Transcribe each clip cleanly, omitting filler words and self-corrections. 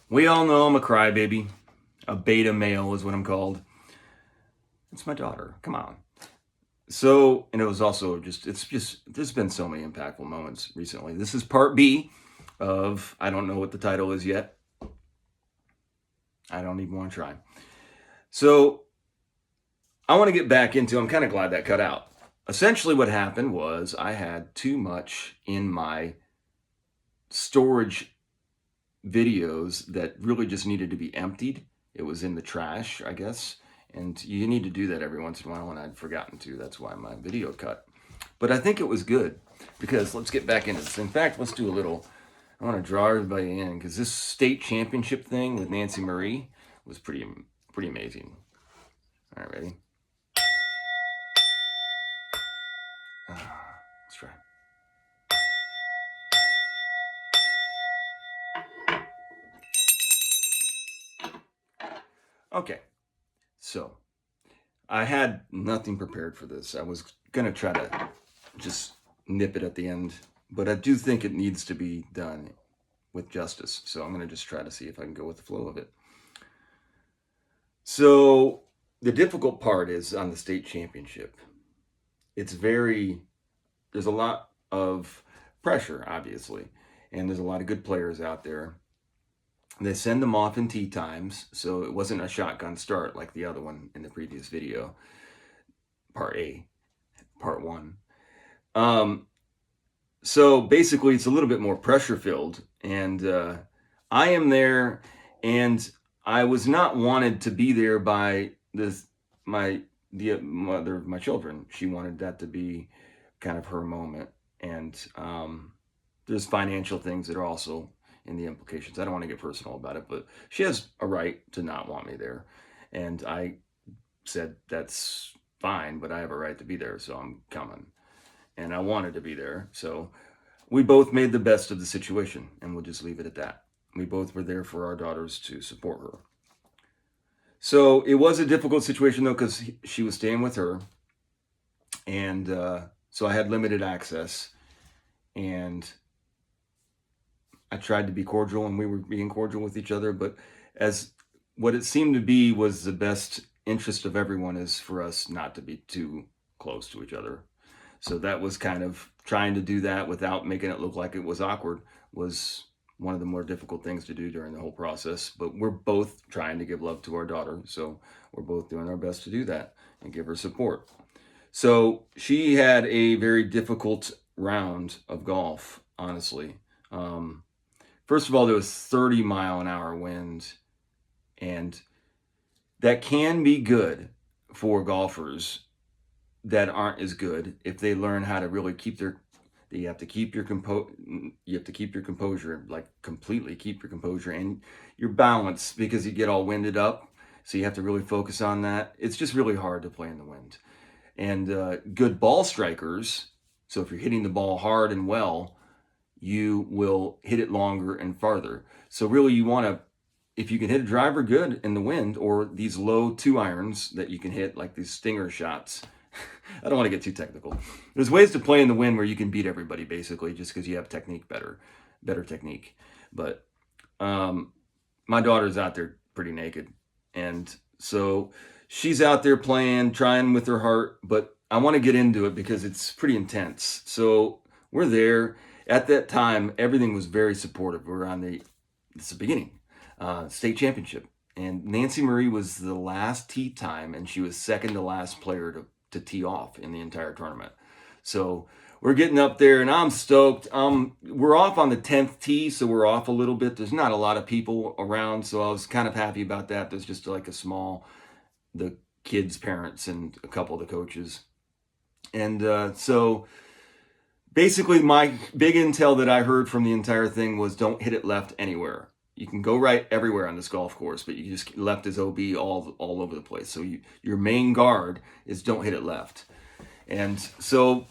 We all know I'm a crybaby. A beta male is what I'm called. It's my daughter. Come on. So, and it was also there's been so many impactful moments recently. This is part B of, I don't know what the title is yet. I don't even want to try. So, I want to get back into, I'm kind of glad that cut out. Essentially, what happened was I had too much in my storage videos that really just needed to be emptied. It was in the trash, I guess. And you need to do that every once in a while, and I'd forgotten to. That's why my video cut. But I think it was good, because let's get back into this. In fact, let's do a little, I want to draw everybody in, because this state championship thing with Nancy Marie was pretty amazing. All right, ready? Let's try. Okay, so I had nothing prepared for this. I was gonna try to just nip it at the end, but I do think it needs to be done with justice. So I'm gonna just try to see if I can go with the flow of it. So the difficult part is on the state championship. There's a lot of pressure, obviously, and there's a lot of good players out there. They send them off in tee times, so it wasn't a shotgun start like the other one in the previous video, part A, part one. So basically, it's a little bit more pressure filled, and I am there, and I was not wanted to be there by the mother of my children. She wanted that to be kind of her moment, and there's financial things that are also in the implications. I don't want to get personal about it, but she has a right to not want me there. And I said, that's fine, but I have a right to be there, so I'm coming. And I wanted to be there. So we both made the best of the situation, and we'll just leave it at that. We both were there for our daughters to support her. So it was a difficult situation, though, because she was staying with her. And so I had limited access. And I tried to be cordial, and we were being cordial with each other, but as what it seemed to be was the best interest of everyone is for us not to be too close to each other. So that was kind of trying to do that without making it look like it was awkward was one of the more difficult things to do during the whole process. But we're both trying to give love to our daughter, so we're both doing our best to do that and give her support. So she had a very difficult round of golf, honestly. First of all, there was 30-mile-an-hour wind, and that can be good for golfers that aren't as good if they learn how to really you have to keep your composure, like completely keep your composure and your balance, because you get all winded up. So you have to really focus on that. It's just really hard to play in the wind. And good ball strikers, so if you're hitting the ball hard and well, you will hit it longer and farther. So really you want to, if you can hit a driver good in the wind, or these low 2-irons that you can hit, like these stinger shots. I don't want to get too technical. There's ways to play in the wind where you can beat everybody, basically, just because you have better technique. But my daughter's out there pretty naked. And so she's out there playing, trying with her heart, but I want to get into it because it's pretty intense. So we're there. At that time, everything was very supportive. We were on it's the beginning, state championship. And Nancy Marie was the last tee time, and she was second to last player to tee off in the entire tournament. So we're getting up there, and I'm stoked. We're off on the 10th tee, so we're off a little bit. There's not a lot of people around, so I was kind of happy about that. There's just like the kids' parents and a couple of the coaches. And so basically, my big intel that I heard from the entire thing was don't hit it left anywhere. You can go right everywhere on this golf course, but you just left is OB all over the place. So your main guard is don't hit it left. And so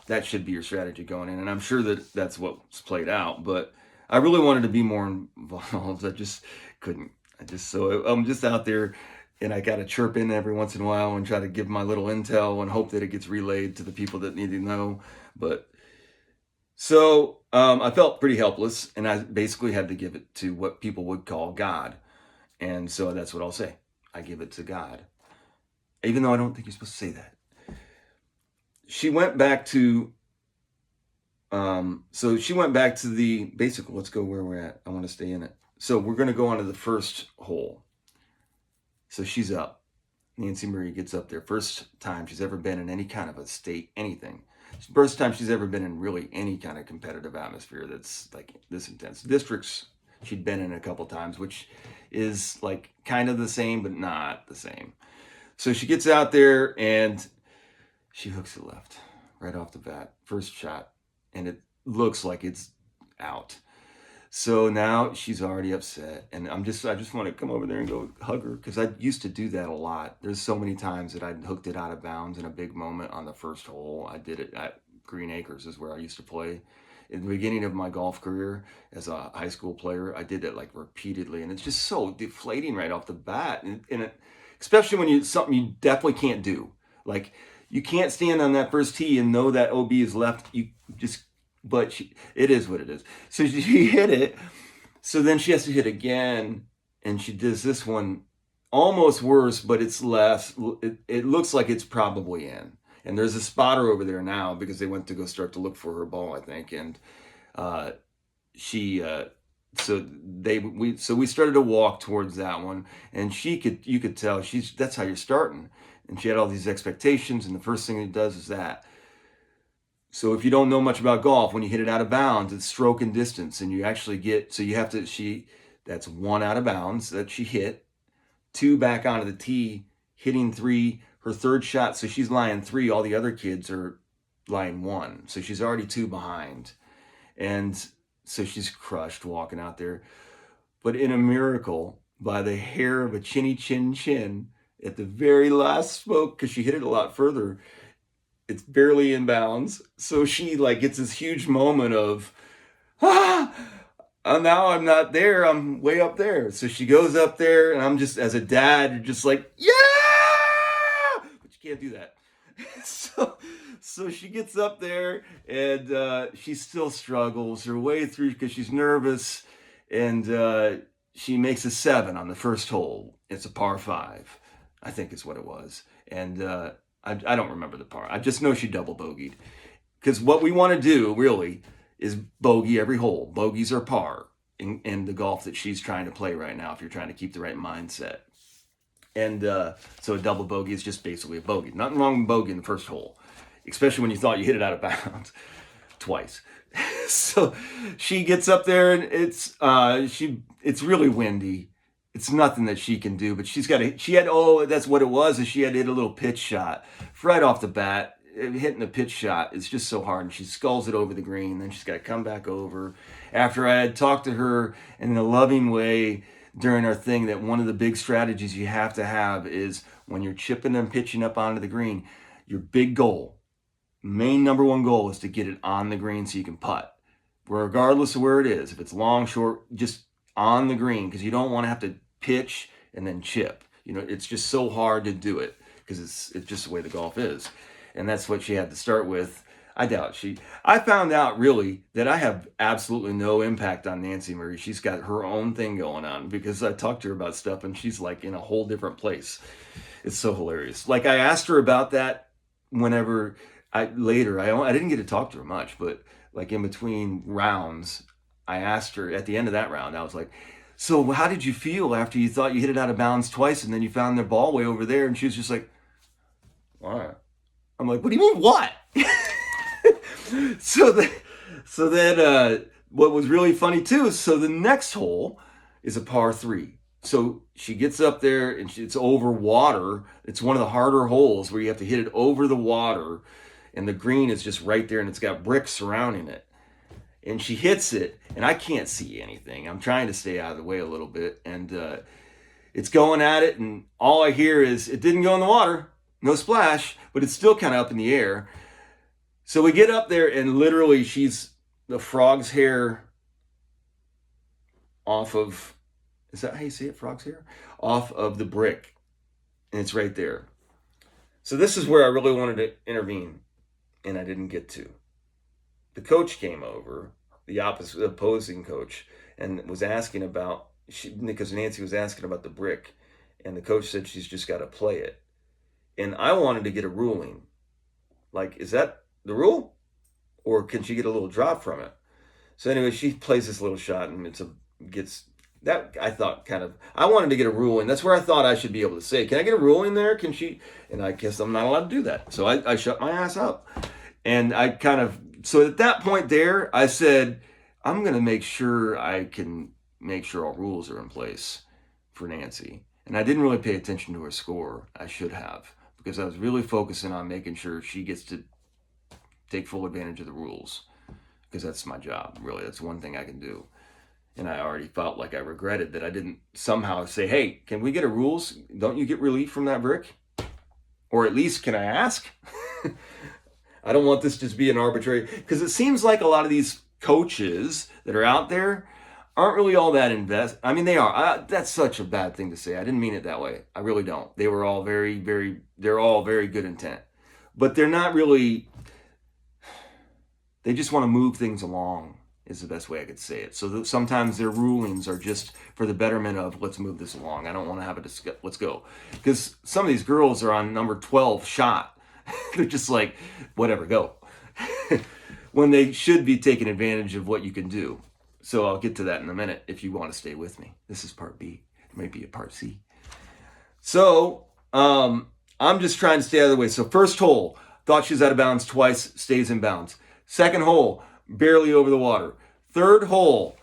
that should be your strategy going in. And I'm sure that's what's played out. But I really wanted to be more involved. I just couldn't. So I'm just out there, and I got to chirp in every once in a while and try to give my little intel and hope that it gets relayed to the people that need to know. But So I felt pretty helpless, and I basically had to give it to what people would call God. And so that's what I'll say. I give it to God, even though I don't think you're supposed to say that. She went back to, so she went back to the basic. Let's go where we're at. I want to stay in it. So we're going to go on to the first hole. So she's up. Nancy Marie gets up there. First time she's ever been in any kind of a state, anything. First time she's ever been in really any kind of competitive atmosphere that's like this intense. Districts she'd been in a couple times, which is like kind of the same, but not the same. So she gets out there and she hooks it left right off the bat. First shot. And it looks like it's out. So now she's already upset, and I just want to come over there and go hug her because I used to do that a lot. There's so many times that I hooked it out of bounds in a big moment on the first hole. I did it at Green Acres, is where I used to play. In the beginning of my golf career as a high school player, I did it like repeatedly, and it's just so deflating right off the bat, and it, especially when you something you definitely can't do. Like you can't stand on that first tee and know that OB is left. You just but it is what it is. So she hit it. So then she has to hit again, and she does this one almost worse, but it's less. It looks like it's probably in. And there's a spotter over there now because they went to go start to look for her ball, I think. And she, so we started to walk towards that one, and you could tell that's how you're starting. And she had all these expectations, and the first thing it does is that. So if you don't know much about golf, when you hit it out of bounds, it's stroke and distance, and you actually get, so you have to, that's one out of bounds that she hit, two back onto the tee, hitting three, her third shot, so she's lying three, all the other kids are lying one, so she's already two behind, and so she's crushed walking out there, but in a miracle, by the hair of a chinny chin chin, at the very last stroke, because she hit it a lot further, it's barely in bounds. So she like gets this huge moment of, now I'm not there. I'm way up there. So she goes up there, and I'm just, as a dad, just like, yeah, but you can't do that. So she gets up there, and she still struggles her way through because she's nervous, and she makes a 7 on the first hole. It's a par 5, I think is what it was. And I don't remember the par. I just know she double bogeyed. Because what we want to do, really, is bogey every hole. Bogeys are par in the golf that she's trying to play right now if you're trying to keep the right mindset. And so a double bogey is just basically a bogey. Nothing wrong with bogey in the first hole, especially when you thought you hit it out of bounds twice. So she gets up there, and it's really windy. It's nothing that she can do, but that's what it was, is she had to hit a little pitch shot right off the bat. Hitting a pitch shot is just so hard, and she sculls it over the green. Then she's got to come back over. After I had talked to her in a loving way during our thing, that one of the big strategies you have to have is when you're chipping and pitching up onto the green, your big goal, main number one goal, is to get it on the green so you can putt. Regardless of where it is, if it's long, short, just on the green, because you don't want to have to pitch and then chip. It's just so hard to do it because it's just the way the golf is. And that's what she had to start with. I found out really that I have absolutely no impact on Nancy Marie. She's got her own thing going on because I talked to her about stuff and she's like in a whole different place. It's so hilarious. Like I asked her about that whenever I didn't get to talk to her much, but like in between rounds, I asked her at the end of that round, I was like, so how did you feel after you thought you hit it out of bounds twice and then you found the ball way over there? And she was just like, why? I'm like, what do you mean, what? So then what was really funny too is, so the next hole is a par 3. So she gets up there, and it's over water. It's one of the harder holes where you have to hit it over the water, and the green is just right there, and it's got bricks surrounding it. And she hits it, and I can't see anything. I'm trying to stay out of the way a little bit, and it's going at it, and all I hear is, it didn't go in the water, no splash, but it's still kind of up in the air. So we get up there, and literally she's the frog's hair off of, is that how you see it, frog's hair? Off of the brick, and it's right there. So this is where I really wanted to intervene, and I didn't get to. the coach came over, the opposing coach, and was asking about because Nancy was asking about the brick, and the coach said she's just got to play it, and I wanted to get a ruling, like, is that the rule, or can she get a little drop from it? So anyway, she plays this little shot, and gets that. I thought I wanted to get a ruling. That's where I thought I should be able to say, can I get a ruling there? Can she? And I guess I'm not allowed to do that. So I shut my ass up. And so at that point there, I said, I'm going to make sure I can make sure all rules are in place for Nancy. And I didn't really pay attention to her score. I should have, because I was really focusing on making sure she gets to take full advantage of the rules, because that's my job, really. That's one thing I can do. And I already felt like I regretted that I didn't somehow say, hey, can we get a rules? Don't you get relief from that brick? Or at least, can I ask? I don't want this to be an arbitrary, because it seems like a lot of these coaches that are out there aren't really all that I mean, they are. That's such a bad thing to say. I didn't mean it that way. I really don't. They were all they're all very good intent. But they're not really, they just want to move things along, is the best way I could say it. So sometimes their rulings are just for the betterment of, let's move this along. I don't want to have let's go. Because some of these girls are on number 12 shot. They're just like, whatever, go. When they should be taking advantage of what you can do. So I'll get to that in a minute if you want to stay with me. This is part B. It might be a part C. So I'm just trying to stay out of the way. So first hole, thought she was out of bounds twice, stays in bounds. Second hole, barely over the water. Third hole,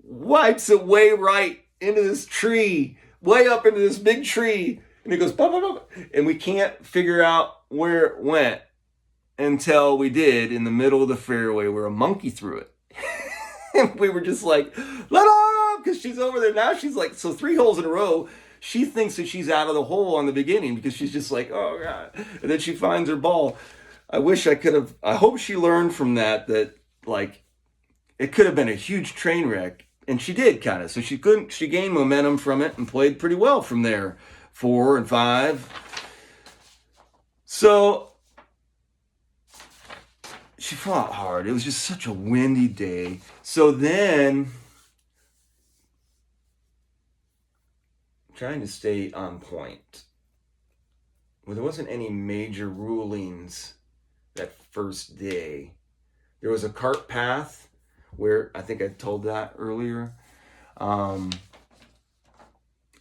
wipes it way right into this tree, way up into this big tree. And it goes, blah, blah, blah. And we can't figure out where it went until we did in the middle of the fairway where a monkey threw it. And we were just like, let her, because she's over there. Now she's like, so 3 holes in a row, she thinks that she's out of the hole on the beginning because she's just like, oh God. And then she finds her ball. I hope she learned from that, like, it could have been a huge train wreck. And she did kind of. So she gained momentum from it and played pretty well from there. 4 and 5. So she fought hard. It was just such a windy day. So then, trying to stay on point. Well, there wasn't any major rulings that first day. There was a cart path where, I think I told that earlier. And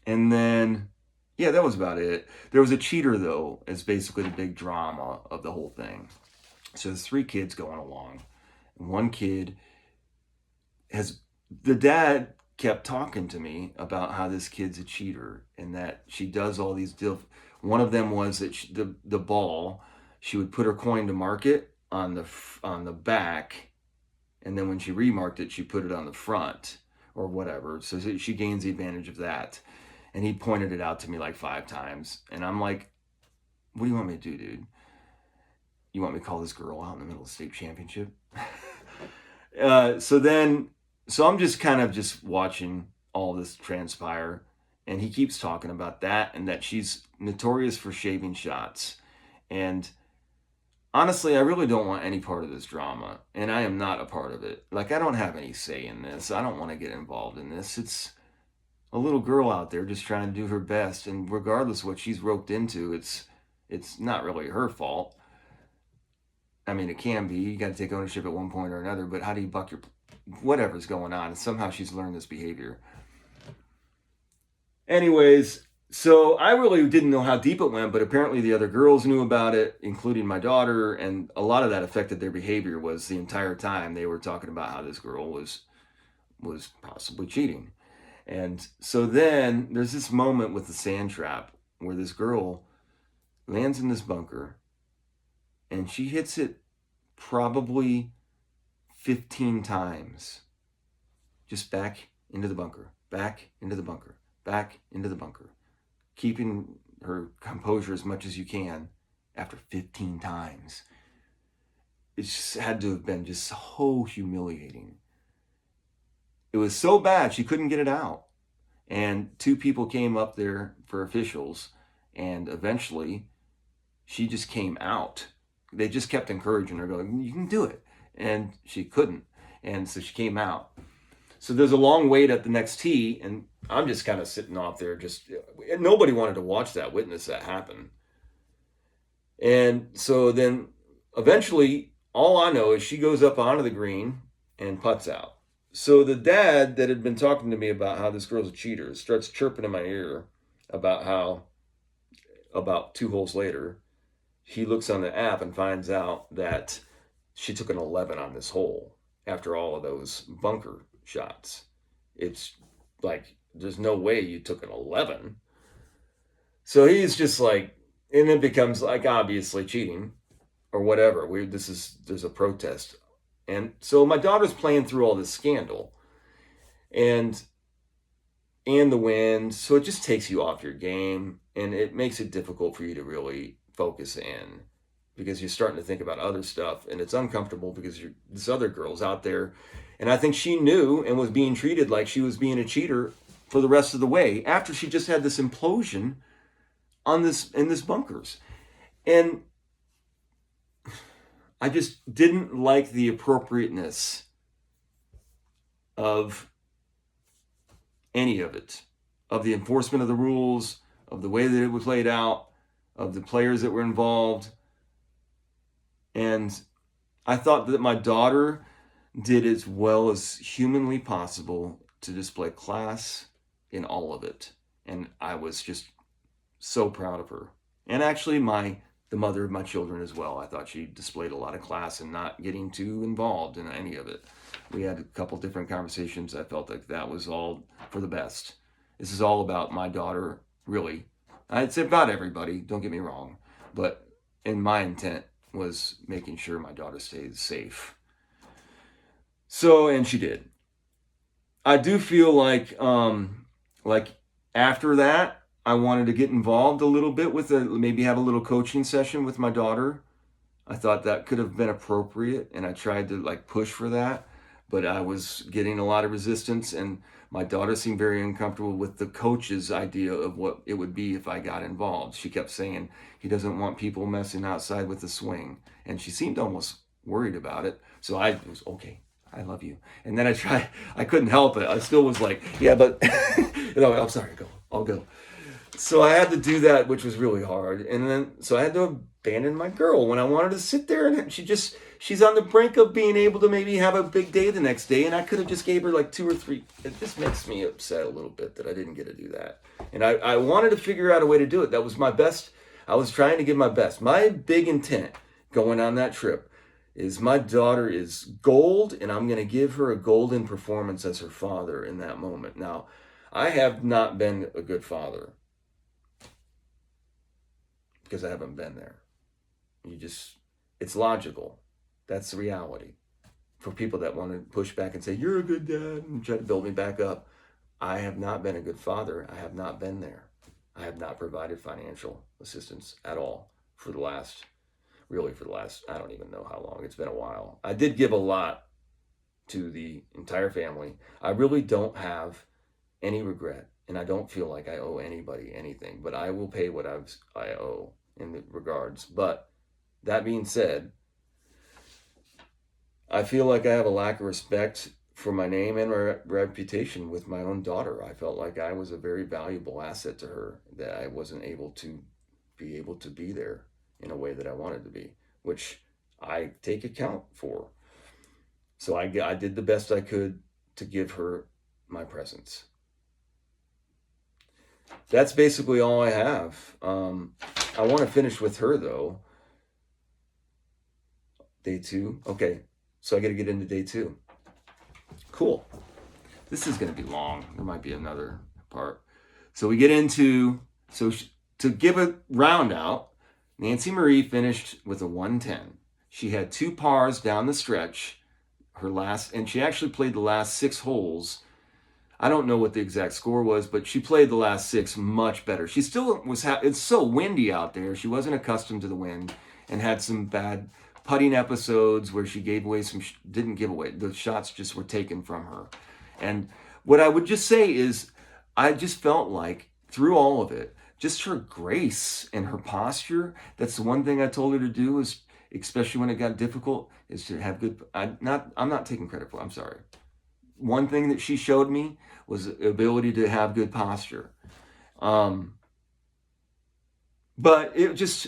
then, yeah, that was about it. There was a cheater, though, is basically the big drama of the whole thing. So there's 3 kids going along. And one kid the dad kept talking to me about how this kid's a cheater and that she does all these one of them was that the ball, she would put her coin to market on the back, and then when she remarked it, she put it on the front or whatever. So she gains the advantage of that. And he pointed it out to me like 5 times. And I'm like, what do you want me to do, dude? You want me to call this girl out in the middle of the state championship? So I'm just kind of just watching all this transpire. And he keeps talking about that and that she's notorious for shaving shots. And honestly, I really don't want any part of this drama. And I am not a part of it. Like, I don't have any say in this. I don't want to get involved in this. It's a little girl out there just trying to do her best. And regardless of what she's roped into, it's not really her fault. I mean, it can be. You got to take ownership at one point or another. But how do you buck whatever's going on? And somehow she's learned this behavior. Anyways, so I really didn't know how deep it went, but apparently the other girls knew about it, including my daughter, and a lot of that affected their behavior. Was the entire time they were talking about how this girl was possibly cheating. And so then there's this moment with the sand trap where this girl lands in this bunker and she hits it probably 15 times. Just back into the bunker, back into the bunker, back into the bunker, keeping her composure as much as you can after 15 times. It just had to have been just so humiliating. It was so bad she couldn't get it out. And 2 people came up there for officials, and eventually she just came out. They just kept encouraging her, going, you can do it. and she couldn't. And so she came out. So there's a long wait at the next tee, and I'm just kind of sitting off there. Just nobody wanted to watch that, witness that happen. And so then eventually, all I know is she goes up onto the green and putts out. So the dad that had been talking to me about how this girl's a cheater starts chirping in my ear about how, about 2 holes later, he looks on the app and finds out that she took an 11 on this hole after all of those bunker shots. It's like, there's no way you took an 11. So he's just like, and it becomes like obviously cheating or whatever. There's a protest. And so my daughter's playing through all this scandal and the wind. So it just takes you off your game, and it makes it difficult for you to really focus in because you're starting to think about other stuff, and it's uncomfortable because this other girl's out there. And I think she knew and was being treated like she was being a cheater for the rest of the way after she just had this implosion in this bunkers. And I just didn't like the appropriateness of any of it, of the enforcement of the rules, of the way that it was laid out, of the players that were involved. And I thought that my daughter did as well as humanly possible to display class in all of it. And I was just so proud of her. And actually the mother of my children as well. I thought she displayed a lot of class and not getting too involved in any of it. We had a couple different conversations. I felt like that was all for the best. This is all about my daughter, really. It's about everybody, don't get me wrong. But my intent was making sure my daughter stays safe. So, and she did. I do feel like after that, I wanted to get involved a little bit with maybe have a little coaching session with my daughter. I thought that could have been appropriate, and I tried to push for that, but I was getting a lot of resistance, and my daughter seemed very uncomfortable with the coach's idea of what it would be if I got involved. She kept saying he doesn't want people messing outside with the swing, and she seemed almost worried about it. So I was, okay, I love you. And then I couldn't help it. I still was like, yeah, but no, I'm sorry, I'll go. So I had to do that, which was really hard. And then, so I had to abandon my girl when I wanted to sit there, and she's on the brink of being able to maybe have a big day the next day. And I could have just gave her 2 or 3. It just makes me upset a little bit that I didn't get to do that. And I wanted to figure out a way to do it. That was my best. I was trying to give my best. My big intent going on that trip is my daughter is gold, and I'm going to give her a golden performance as her father in that moment. Now, I have not been a good father because I haven't been there. It's logical. That's the reality. For people that want to push back and say, you're a good dad, and try to build me back up, I have not been a good father. I have not been there. I have not provided financial assistance at all for the last, I don't even know how long. It's been a while. I did give a lot to the entire family. I really don't have any regret, and I don't feel like I owe anybody anything, but I will pay what I owe in the regards. But that being said, I feel like I have a lack of respect for my name and my reputation with my own daughter. I felt like I was a very valuable asset to her, that I wasn't able to be there in a way that I wanted to be, which I take account for. So I did the best I could to give her my presence. That's basically all I have. I want to finish with her though. Day 2. Okay. So I got to get into day 2. Cool. This is going to be long. There might be another part. So we get into, to give a round out, Nancy Marie finished with a 110. She had 2 pars down the stretch, and she actually played the last 6 holes. I don't know what the exact score was, but she played the last 6 much better. She still was, it's so windy out there. She wasn't accustomed to the wind and had some bad putting episodes where she gave away didn't give away. The shots just were taken from her. And what I would just say is, I just felt like through all of it, just her grace and her posture, that's the one thing I told her to do, is especially when it got difficult, is to have good. I'm not taking credit for it. I'm sorry. One thing that she showed me was the ability to have good posture. Um, but it just,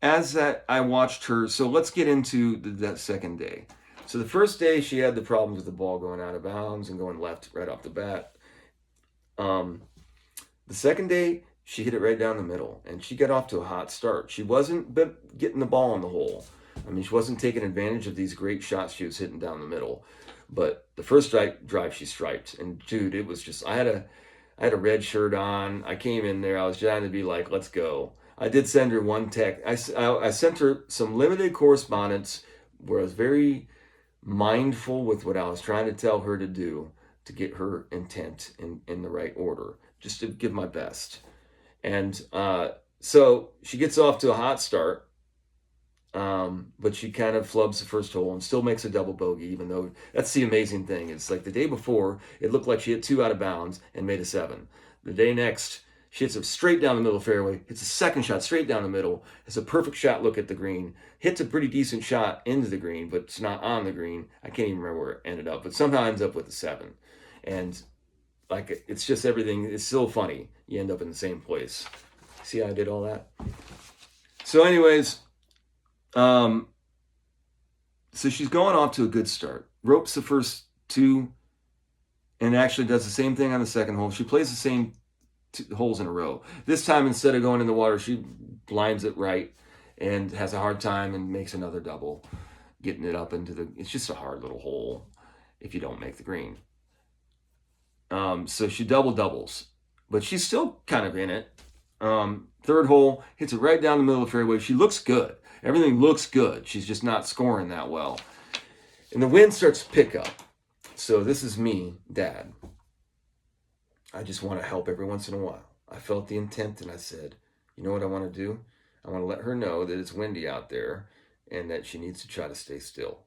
as that I watched her. So let's get into that second day. So the first day she had the problems with the ball going out of bounds and going left right off the bat. Um, the second day she hit it right down the middle, and she got off to a hot start. She wasn't getting the ball in the hole. I mean, she wasn't taking advantage of these great shots she was hitting down the middle. But the first drive she striped, and dude, it was just I had a red shirt on. I came in there. I was trying to be like, let's go. I did send her one text. I sent her some limited correspondence where I was very mindful with what I was trying to tell her to do to get her intent in the right order, just to give my best. And so she gets off to a hot start, but she kind of flubs the first hole and still makes a double bogey, even though that's the amazing thing. It's like the day before, it looked like she hit 2 out of bounds and made a 7. The day next, she hits it straight down the middle of the fairway, hits a second shot straight down the middle, has a perfect shot look at the green, hits a pretty decent shot into the green, but it's not on the green. I can't even remember where it ended up, but somehow ends up with a 7. And like, it's just everything. It's so funny. You end up in the same place. See how I did all that? So anyways, so she's going off to a good start. Ropes the first 2 and actually does the same thing on the second hole. She plays the same 2 holes in a row. This time, instead of going in the water, she blinds it right and has a hard time and makes another double, getting it up into the... It's just a hard little hole if you don't make the green. So she doubles, but she's still kind of in it. Third hole, hits it right down the middle of the fairway. She looks good. Everything looks good. She's just not scoring that well. And the wind starts to pick up. So this is me, Dad. I just want to help every once in a while. I felt the intent and I said, you know what I want to do? I want to let her know that it's windy out there and that she needs to try to stay still.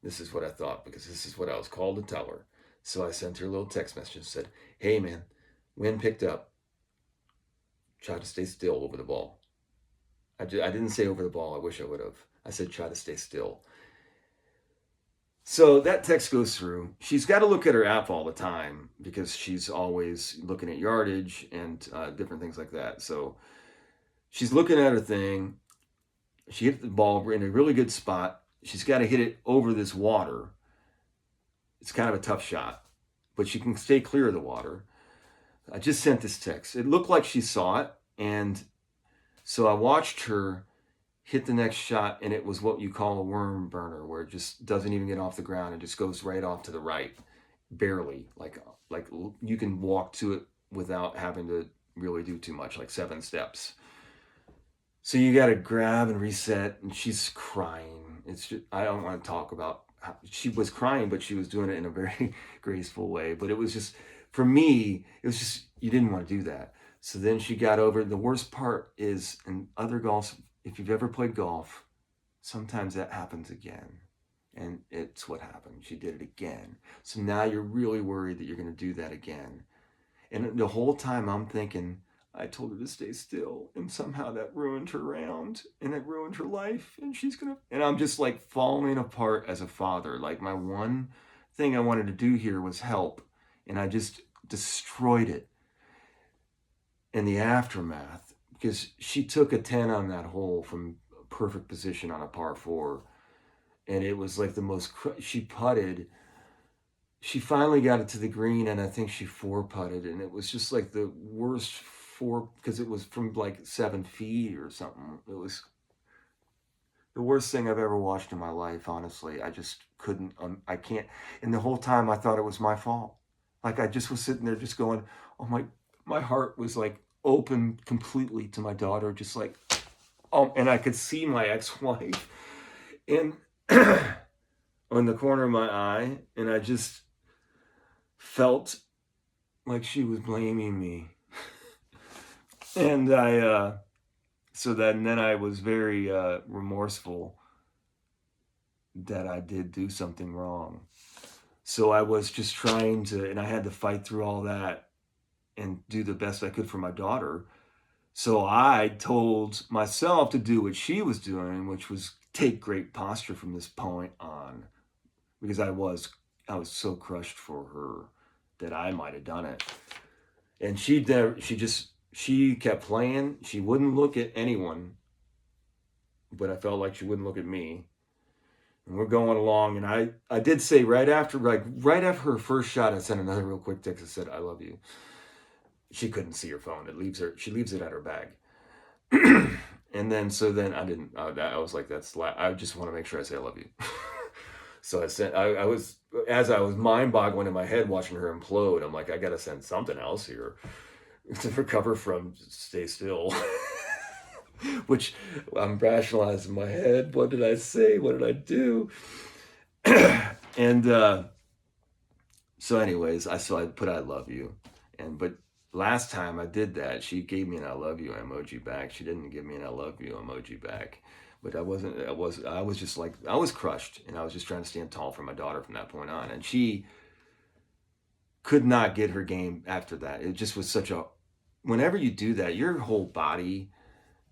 This is what I thought, because this is what I was called to tell her. So I sent her a little text message and said, hey man, wind picked up. Try to stay still over the ball. I didn't say over the ball. I wish I would have. I said try to stay still. So that text goes through. She's got to look at her app all the time because she's always looking at yardage and different things like that. So she's looking at her thing. She hit the ball in a really good spot. She's got to hit it over this water. It's kind of a tough shot, but she can stay clear of the water. I just sent this text. It looked like she saw it, and so I watched her hit the next shot, and it was what you call a worm burner, where it just doesn't even get off the ground. It just goes right off to the right, barely. Like you can walk to it without having to really do too much, like 7 steps. So you got to grab and reset, and she's crying. It's just, I don't want to talk about how she was crying, but she was doing it in a very graceful way. But it was just, for me, it was just, you didn't want to do that. So then she got over. The worst part is, in other golf, if you've ever played golf, sometimes that happens again. And it's what happened. She did it again. So now you're really worried that you're going to do that again. And the whole time I'm thinking, I told her to stay still, and somehow that ruined her round, and it ruined her life, and and I'm just like falling apart as a father. Like, my one thing I wanted to do here was help, and I just destroyed it in the aftermath, because she took a 10 on that hole from a perfect position on a par 4, and it was like the most, she putted, she finally got it to the green, and I think she 4-putted, and it was just like the worst 4, because it was from like 7 feet or something. It was the worst thing I've ever watched in my life, honestly. I just couldn't, I can't, and the whole time I thought it was my fault. Like, I just was sitting there just going, oh my heart was like open completely to my daughter, just like, oh, and I could see my ex-wife in on the corner of my eye, and I just felt like she was blaming me. And then I was very remorseful that I did do something wrong. So I was just trying to, and I had to fight through all that and do the best I could for my daughter. So I told myself to do what she was doing, which was take great posture from this point on, because I was so crushed for her that I might have done it. And she kept playing. She wouldn't look at anyone, but I felt like she wouldn't look at me. And we're going along, and I did say right after her first shot, I sent another real quick text that said, "I love you." She couldn't see her phone. She leaves it at her bag. And then I didn't. I was like, I just want to make sure I say I love you. So I sent. I was as I was mind boggling in my head watching her implode. I'm like, I gotta send something else here to recover from stay still. Which I'm rationalizing in my head. What did I say? What did I do? And so, anyways, I put I love you, but last time I did that, she gave me an I love you emoji back. She didn't give me an I love you emoji back. But I was just like, I was crushed, and I was just trying to stand tall for my daughter from that point on. And she could not get her game after that. It just was whenever you do that, your whole body,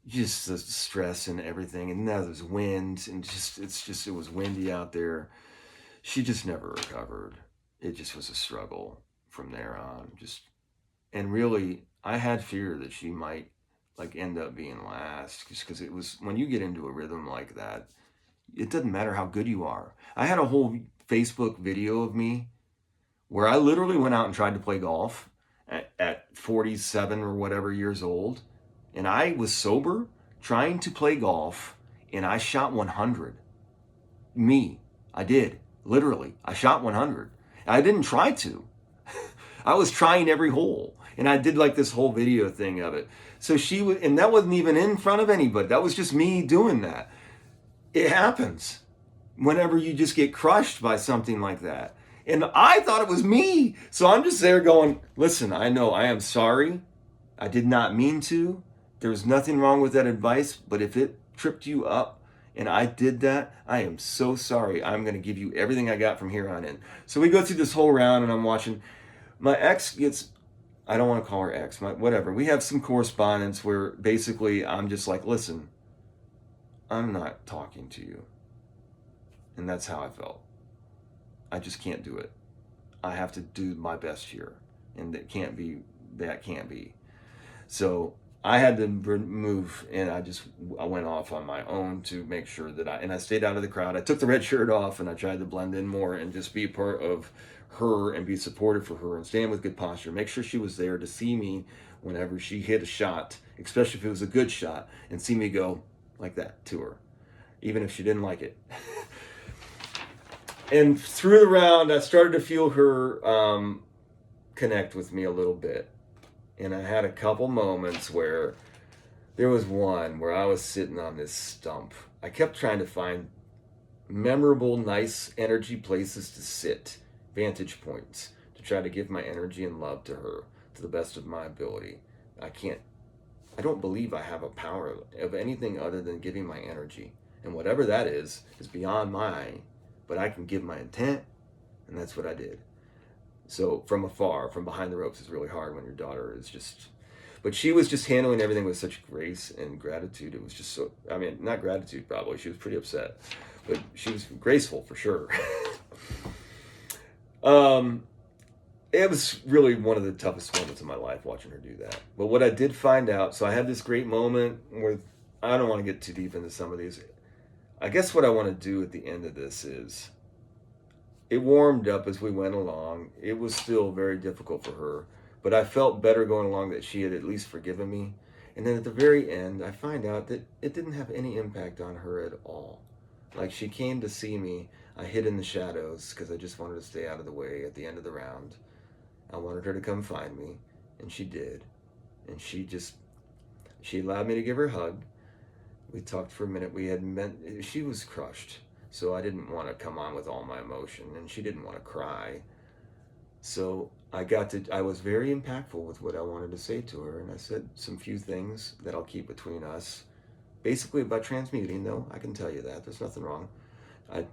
just the stress and everything. And now there's wind, and it was windy out there. She just never recovered. It just was a struggle from there on. And really, I had fear that she might like end up being last, just because it was when you get into a rhythm like that, it doesn't matter how good you are. I had a whole Facebook video of me where I literally went out and tried to play golf at 47 or whatever years old, and I was sober trying to play golf, and I shot 100. I did. Literally, I shot 100. I didn't try to. I was trying every hole, and I did like this whole video thing of it. So and that wasn't even in front of anybody. That was just me doing that. It happens whenever you just get crushed by something like that. And I thought it was me. So I'm just there going, listen, I know I am sorry. I did not mean to. There's nothing wrong with that advice, but if it tripped you up and I did that, I am so sorry. I'm going to give you everything I got from here on in. So we go through this whole round, and I'm watching. My ex gets, I don't want to call her ex, whatever. We have some correspondence where basically I'm just like, listen, I'm not talking to you. And that's how I felt. I just can't do it. I have to do my best here. And that can't be. So I had to move, and I went off on my own to make sure that I stayed out of the crowd. I took the red shirt off, and I tried to blend in more and just be part of her and be supportive for her and stand with good posture. Make sure she was there to see me whenever she hit a shot, especially if it was a good shot, and see me go like that to her, even if she didn't like it. And through the round, I started to feel her connect with me a little bit. And I had a couple moments where there was one where I was sitting on this stump. I kept trying to find memorable, nice energy places to sit, vantage points, to try to give my energy and love to her to the best of my ability. I don't believe I have a power of anything other than giving my energy. And whatever that is beyond mine, but I can give my intent, and that's what I did. So from afar, from behind the ropes, is really hard when your daughter is but she was just handling everything with such grace and gratitude. It was just not gratitude probably, she was pretty upset, but she was graceful for sure. It was really one of the toughest moments of my life watching her do that. But what I did find out, so I had this great moment where, I don't want to get too deep into some of these. I guess what I want to do at the end of this is, it warmed up as we went along. It was still very difficult for her, but I felt better going along that she had at least forgiven me. And then at the very end, I find out that it didn't have any impact on her at all. Like, she came to see me. I hid in the shadows because I just wanted to stay out of the way at the end of the round. I wanted her to come find me, and she did. And she allowed me to give her a hug. We talked for a minute. She was crushed. So I didn't want to come on with all my emotion, and she didn't want to cry. So I was very impactful with what I wanted to say to her, and I said some few things that I'll keep between us. Basically about transmuting, though, I can tell you that. There's nothing wrong. I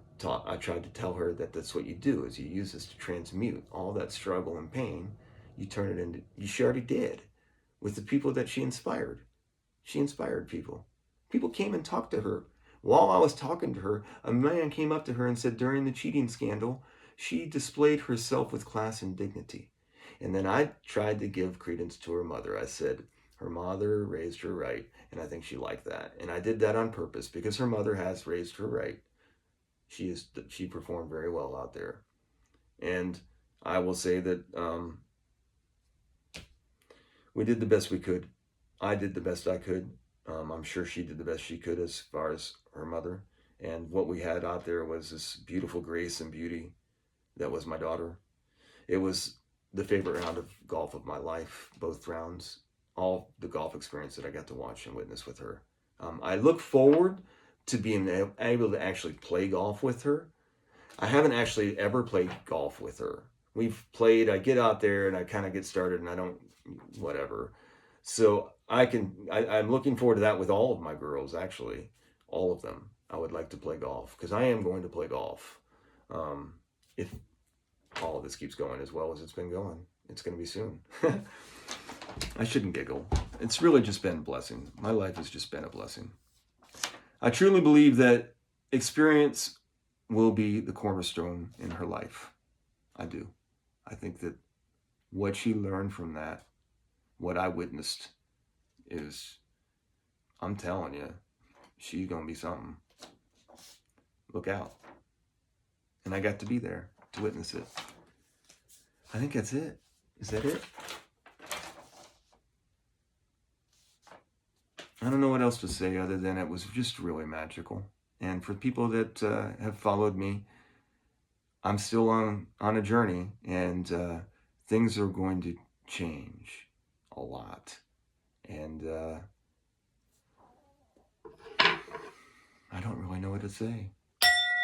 tried to tell her that that's what you do, is you use this to transmute all that struggle and pain. You turn it into, she already did, with the people that she inspired. She inspired people. People came and talked to her. While I was talking to her, a man came up to her and said during the cheating scandal, she displayed herself with class and dignity. And then I tried to give credence to her mother. I said, her mother raised her right, and I think she liked that. And I did that on purpose because her mother has raised her right. She performed very well out there. And I will say that we did the best we could. I did the best I could. I'm sure she did the best she could as far as her mother. And what we had out there was this beautiful grace and beauty that was my daughter. It was the favorite round of golf of my life, both rounds, all the golf experience that I got to watch and witness with her. I look forward to being able to actually play golf with her. I haven't actually ever played golf with her. We've played, I get out there and I kind of get started and I don't, whatever. So I'm looking forward to that with all of my girls, actually. All of them. I would like to play golf because I am going to play golf. If all of this keeps going as well as it's been going, it's going to be soon. I shouldn't giggle. It's really just been a blessing. My life has just been a blessing. I truly believe that experience will be the cornerstone in her life. I do. I think that what she learned from that, what I witnessed, is, I'm telling you, she's going to be something. Look out. And I got to be there to witness it. I think that's it. Is that it? I don't know what else to say other than it was just really magical. And for people that have followed me, I'm still on a journey, and things are going to change a lot. And I don't really know what to say.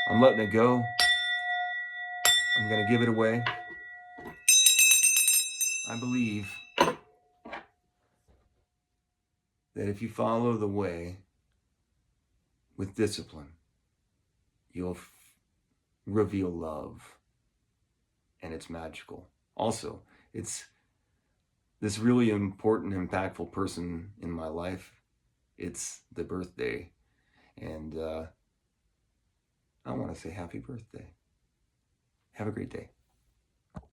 I'm letting it go. I'm going to give it away. I believe that if you follow the way with discipline, you'll reveal love, and it's magical. Also, it's this really important, impactful person in my life. It's the birthday, and I want to say happy birthday. Have a great day.